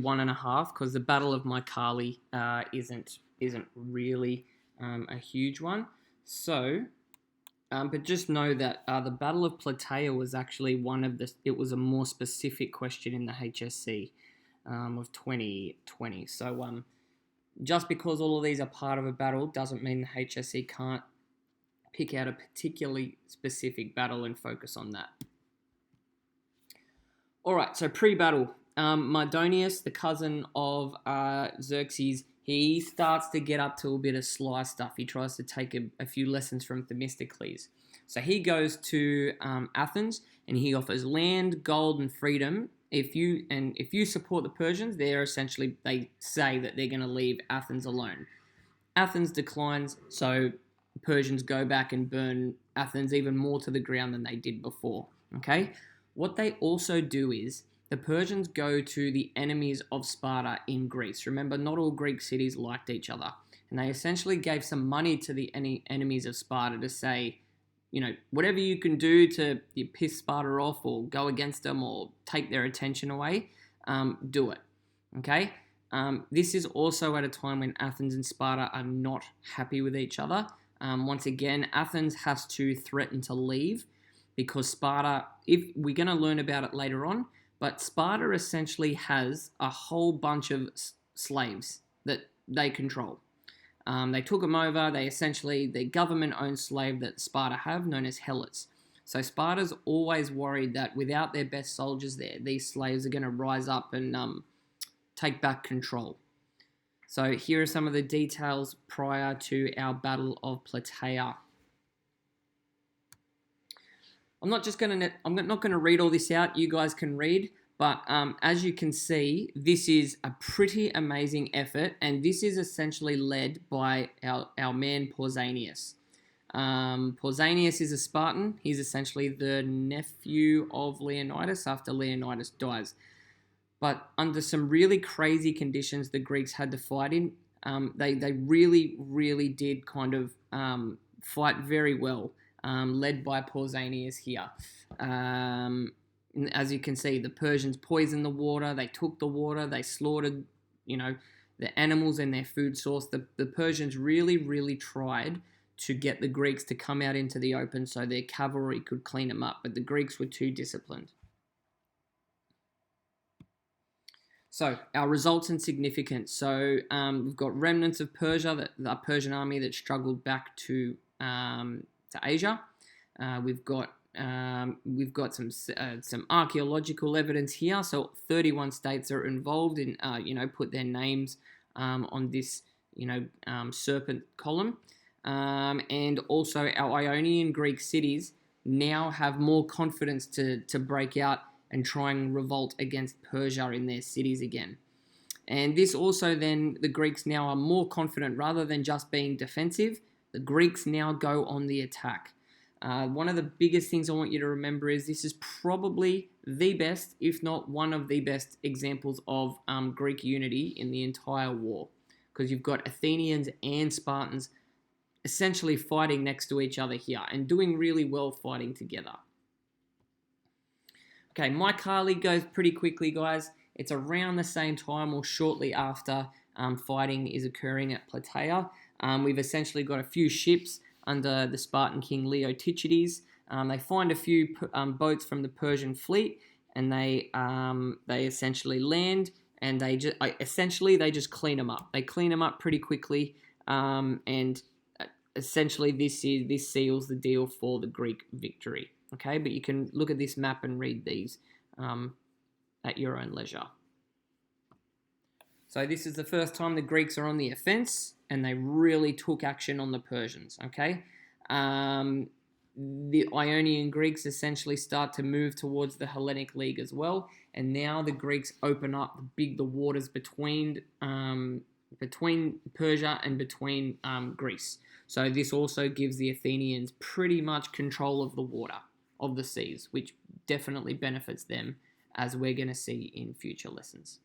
1.5 because the Battle of Mycale isn't really a huge one. So, but just know that the Battle of Plataea was actually it was a more specific question in the HSC of 2020. So, just because all of these are part of a battle doesn't mean the HSC can't pick out a particularly specific battle and focus on that. All right, so pre-battle, Mardonius, the cousin of Xerxes, he starts to get up to a bit of sly stuff. He tries to take a few lessons from Themistocles. So he goes to Athens and he offers land, gold, and freedom. If you support the Persians, they say that they're going to leave Athens alone. Athens declines, so Persians go back and burn Athens even more to the ground than they did before. Okay, what they also do is the Persians go to the enemies of Sparta in Greece. Remember, not all Greek cities liked each other, and they essentially gave some money to the enemies of Sparta to say, whatever you can do to piss Sparta off or go against them or take their attention away, do it. Okay? This is also at a time when Athens and Sparta are not happy with each other. Once again, Athens has to threaten to leave because Sparta, if we're going to learn about it later on, but Sparta essentially has a whole bunch of slaves that they control. They took them over. The government-owned slave that Sparta have, known as helots. So Sparta's always worried that without their best soldiers there, these slaves are going to rise up and take back control. So here are some of the details prior to our Battle of Plataea. I'm not going to read all this out. You guys can read. But as you can see, this is a pretty amazing effort, and this is essentially led by our man Pausanias. Pausanias is a Spartan. He's essentially the nephew of Leonidas after Leonidas dies. But under some really crazy conditions the Greeks had to fight in, they really, really did kind of fight very well, led by Pausanias here. As you can see, the Persians poisoned the water, they took the water, they slaughtered, the animals and their food source. The Persians really, really tried to get the Greeks to come out into the open so their cavalry could clean them up, but the Greeks were too disciplined. So, our results and significance. So, we've got remnants of Persia, the Persian army that struggled back to Asia. We've got some archaeological evidence here. So 31 states are involved in, put their names on this, serpent column. And also our Ionian Greek cities now have more confidence to break out and try and revolt against Persia in their cities again. And this also then, the Greeks now are more confident rather than just being defensive. The Greeks now go on the attack. One of the biggest things I want you to remember is this is probably the best, if not one of the best examples of Greek unity in the entire war, because you've got Athenians and Spartans essentially fighting next to each other here and doing really well fighting together. Okay, Mycale goes pretty quickly, guys. It's around the same time or shortly after fighting is occurring at Plataea. We've essentially got a few ships under the Spartan king Leotychides. They find a few boats from the Persian fleet, and they essentially land, and they just clean them up. They clean them up pretty quickly, and essentially this seals the deal for the Greek victory. Okay, but you can look at this map and read these at your own leisure. So this is the first time the Greeks are on the offense, and they really took action on the Persians, okay? The Ionian Greeks essentially start to move towards the Hellenic League as well, and now the Greeks open up the waters between Persia and between Greece. So this also gives the Athenians pretty much control of the water, of the seas, which definitely benefits them, as we're going to see in future lessons.